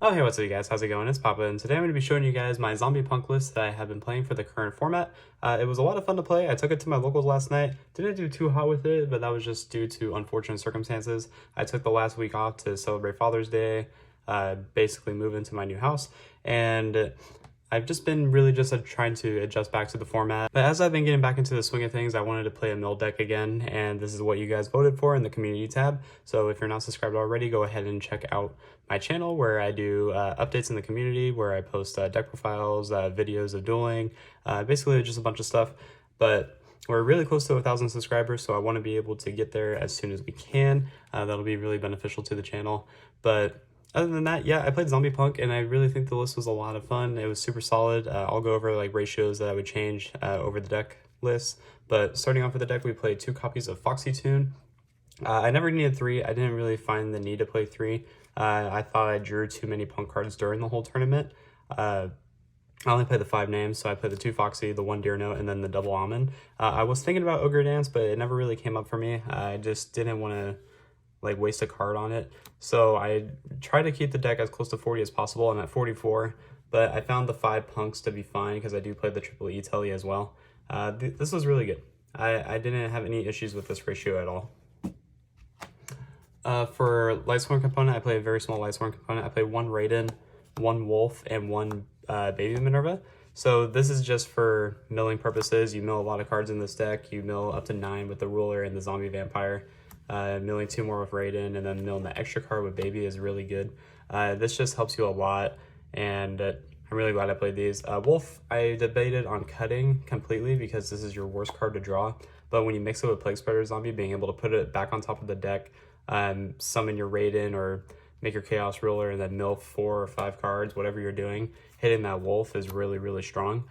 Oh, hey, what's up, you guys? How's it going? It's Papa, and today I'm going to be showing you guys my zombie punk list that I have been playing for the current format. It was a lot of fun to play. I took it to my locals last night. Didn't do too hot with it, but that was just due to unfortunate circumstances. I took the last week off to celebrate Father's Day, basically move into my new house, and I've just been really just trying to adjust back to the format. But as I've been getting back into the swing of things, I wanted to play a mill deck again, and this is what you guys voted for in the community tab. So if you're not subscribed already, go ahead and check out my channel where I do updates in the community, where I post deck profiles, videos of dueling, basically just a bunch of stuff. But we're really close to 1,000 subscribers, so I want to be able to get there as soon as we can. That'll be really beneficial to the channel. But other than that, yeah, I played Zombie Punk, and I really think the list was a lot of fun. It was super solid. I'll go over like ratios that I would change over the deck list. But starting off with the deck, we played 2 copies of Foxy Tune. I never needed 3. I didn't really find the need to play 3. I thought I drew too many punk cards during the whole tournament. I only played the 5 names, so I played the 2 Foxy, the 1 Deer Note, and then the double Almond. I was thinking about Ogre Dance, but it never really came up for me. I just didn't want to like waste a card on it. So I tried to keep the deck as close to 40 as possible. I'm at 44, but I found the 5 punks to be fine because I do play the triple E telly as well. This was really good. I didn't have any issues with this ratio at all. For Lightsworn component, I play a very small Lightsworn component. I play 1 Raiden, 1 Wolf, and 1 Baby Minerva. So this is just for milling purposes. You mill a lot of cards in this deck. You mill up to 9 with the Ruler and the Zombie Vampire. Milling 2 more with Raiden, and then milling the extra card with Baby is really good. This just helps you a lot, and I'm really glad I played these. Wolf, I debated on cutting completely because this is your worst card to draw, but when you mix it with Plague Spreader Zombie, being able to put it back on top of the deck, summon your Raiden or make your Chaos Ruler and then mill 4 or 5 cards, whatever you're doing, hitting that Wolf is really, really strong.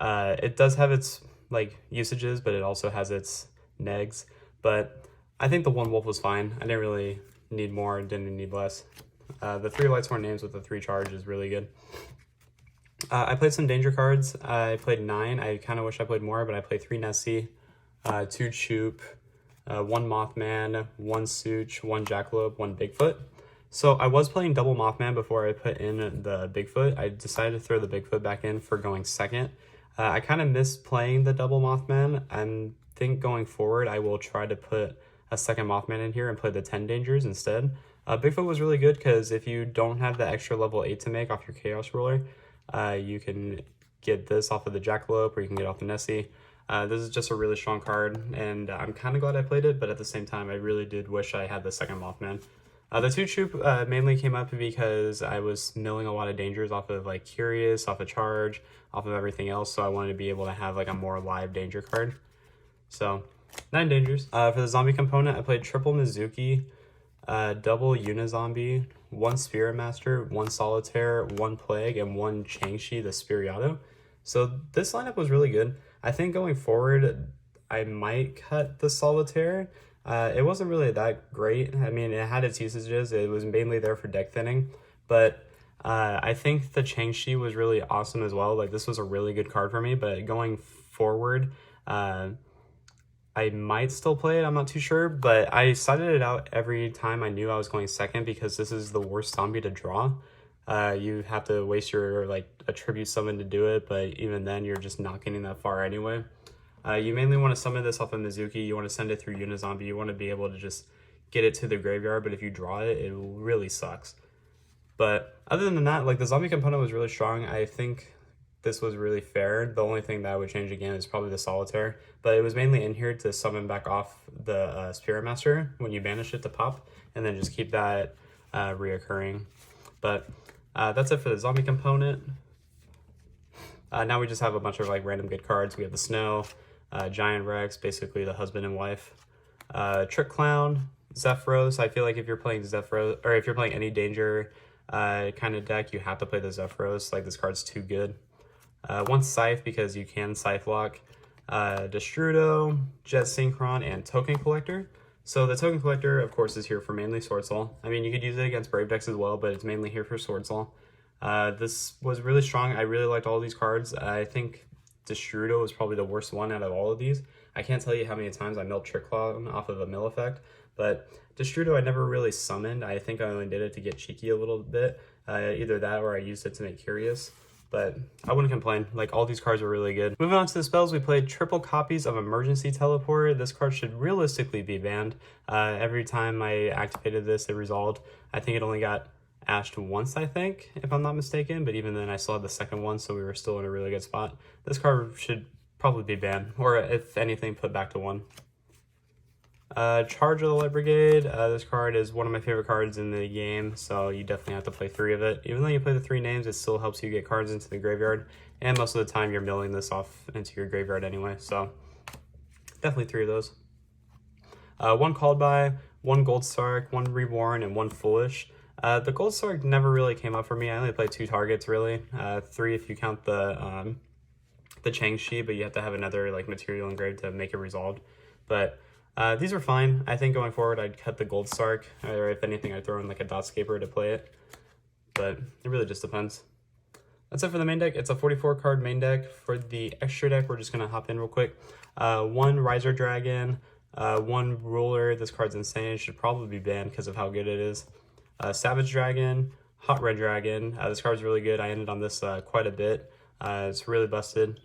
It does have its like usages, but it also has its negs, but I think the 1 Wolf was fine. I didn't really need more, didn't need less. The 3 Lightsworn names with the 3 charge is really good. I played some danger cards. I played 9. I kind of wish I played more, but I played 3 Nessie, 2 Choop, 1 Mothman, 1 Such, 1 Jackalope, 1 Bigfoot. So I was playing double Mothman before I put in the Bigfoot. I decided to throw the Bigfoot back in for going second. I kind of miss playing the double Mothman. I think going forward, I will try to put a second Mothman in here and play the 10 dangers instead. Bigfoot was really good because if you don't have the extra level 8 to make off your Chaos Ruler, you can get this off of the Jackalope or you can get off the Nessie. This is just a really strong card, and I'm kind of glad I played it, but at the same time, I really did wish I had the second Mothman. The 2 Troop mainly came up because I was milling a lot of dangers off of like Curious, off of Charge, off of everything else, so I wanted to be able to have like a more live danger card. So 9 dangers. For the zombie component, I played triple Mizuki, double Unizombie, 1 Spirit Master, 1 Solitaire, 1 Plague, and 1 Changshi the Spiriato. So this lineup was really good. I think going forward, I might cut the Solitaire. It wasn't really that great. I mean, it had its usages. It was mainly there for deck thinning, but I think the Changshi was really awesome as well. Like, this was a really good card for me, but going forward, I might still play it, I'm not too sure, but I cited it out every time I knew I was going second because this is the worst zombie to draw. You have to waste your like attribute summon to do it, but even then you're just not getting that far anyway. You mainly want to summon this off of Mizuki, you want to send it through Unizombie, you want to be able to just get it to the graveyard, but if you draw it, it really sucks. But other than that, like the zombie component was really strong. I think this was really fair. The only thing that I would change again is probably the Solitaire, but it was mainly in here to summon back off the Spirit Master when you banish it to pop, and then just keep that reoccurring. But that's it for the zombie component. Now we just have a bunch of like random good cards. We have the Snow, Giant Rex, basically the husband and wife, Trick Clown, Zephyros. I feel like if you're playing Zephyros, or if you're playing any danger kind of deck, you have to play the Zephyros. Like, this card's too good. 1 Scythe because you can Scythe lock, Destrudo, Jet Synchron, and Token Collector. So the Token Collector, of course, is here for mainly Sword Soul. I mean, you could use it against Brave decks as well, but it's mainly here for Sword Soul. This was really strong. I really liked all these cards. I think Destrudo was probably the worst one out of all of these. I can't tell you how many times I milled Trick Clown off of a mill effect, but Destrudo I never really summoned. I think I only did it to get cheeky a little bit. Either that or I used it to make Curious. But I wouldn't complain. Like, all these cards are really good. Moving on to the spells, we played triple copies of Emergency Teleport. This card should realistically be banned. Every time I activated this, it resolved. I think it only got ashed once, I think, if I'm not mistaken. But even then, I still had the second one, so we were still in a really good spot. This card should probably be banned, or if anything, put back to 1. Charge of the Light Brigade. This card is one of my favorite cards in the game, so you definitely have to play 3 of it. Even though you play the 3 names, it still helps you get cards into the graveyard, and most of the time you're milling this off into your graveyard anyway, so definitely 3 of those. 1 Called By, 1 Gold Sark, 1 Reborn, and 1 Foolish. The Gold Sark never really came up for me. I only played 2 targets, really. 3 if you count the Changshi, but you have to have another like material engraved to make it resolved. But these are fine. I think going forward I'd cut the Gold Sark, or if anything I'd throw in like a Dotscaper to play it. But it really just depends. That's it for the main deck. It's a 44 card main deck. For the extra deck, we're just gonna hop in real quick. 1 Riser Dragon, 1 Ruler. This card's insane. It should probably be banned because of how good it is. Savage Dragon, Hot Red Dragon. This card's really good. I ended on this quite a bit. It's really busted.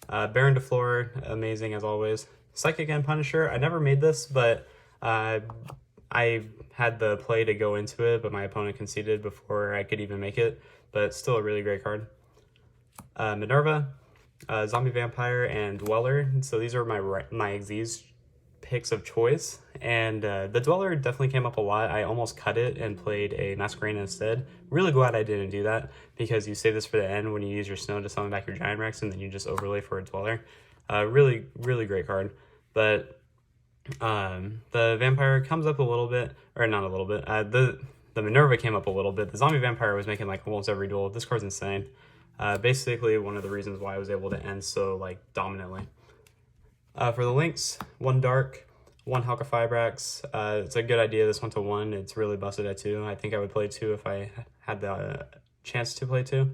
Baron de Flor, amazing as always. Psychic and Punisher, I never made this, but I had the play to go into it, but my opponent conceded before I could even make it, but still a really great card. Minerva, Zombie Vampire, and Dweller. So these are my Xyz picks of choice, and the Dweller definitely came up a lot. I almost cut it and played a Masquerade instead. Really glad I didn't do that, because you save this for the end when you use your Snow to summon back your Giant Rex, and then you just overlay for a Dweller. Really, really great card. But the Vampire comes up a little bit, or not a little bit. The Minerva came up a little bit. The Zombie Vampire was making like almost every duel. This card's insane. Basically one of the reasons why I was able to end so like dominantly. For the links, 1 Dark, 1 Halka Fibrax. It's a good idea, this 1-1. It's really busted at 2. I think I would play 2 if I had the chance to play 2.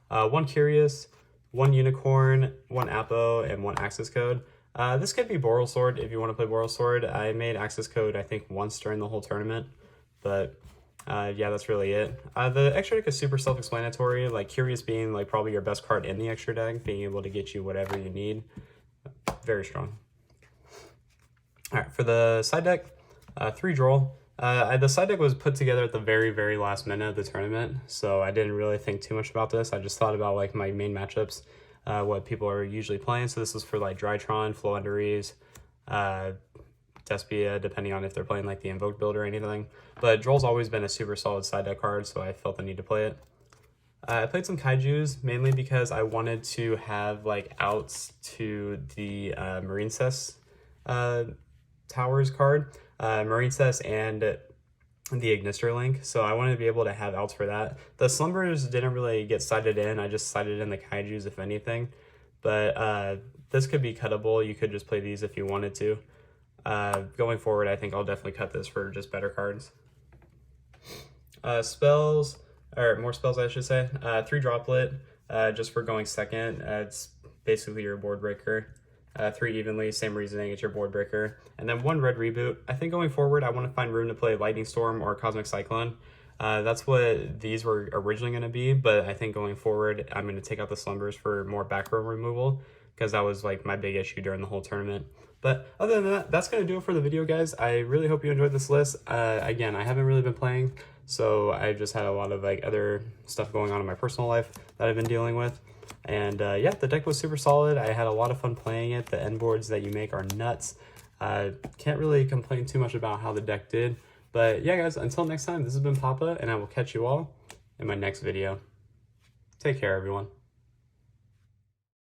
1 Curious, 1 Unicorn, 1 Apo, and 1 Access Code. This could be Boral Sword if you want to play Boral Sword. I made Access Code, I think, once during the whole tournament. But yeah, that's really it. The extra deck is super self-explanatory, like Curious being like probably your best card in the extra deck, being able to get you whatever you need. Very strong. Alright, for the side deck, 3 Droll. The side deck was put together at the very, very last minute of the tournament, so I didn't really think too much about this. I just thought about like my main matchups, what people are usually playing. So this was for like Drytron, Floowandereeze, Despia, depending on if they're playing like the Invoked build or anything. But Droll's always been a super solid side deck card, so I felt the need to play it. I played some Kaijus, mainly because I wanted to have like outs to the Marine Cess Towers card, Marine Cess and the Ignister Link, so I wanted to be able to have outs for that. The Slumbers didn't really get sided in, I just sided in the Kaijus if anything, but this could be cuttable. You could just play these if you wanted to. Going forward, I think I'll definitely cut this for just better cards. Spells, or more spells I should say. 3 Droplet, just for going second. It's basically your board breaker. 3 Evenly, same reasoning, it's your board breaker. And then 1 Red Reboot. I think going forward, I want to find room to play Lightning Storm or Cosmic Cyclone. That's what these were originally going to be, but I think going forward, I'm going to take out the Slumbers for more back row removal, because that was like my big issue during the whole tournament. But other than that, that's going to do it for the video, guys. I really hope you enjoyed this list. Again, I haven't really been playing, so I just had a lot of like other stuff going on in my personal life that I've been dealing with. And yeah, the deck was super solid. I had a lot of fun playing it. The end boards that you make are nuts. Can't really complain too much about how the deck did. But yeah, guys, until next time, this has been Papa, and I will catch you all in my next video. Take care, everyone.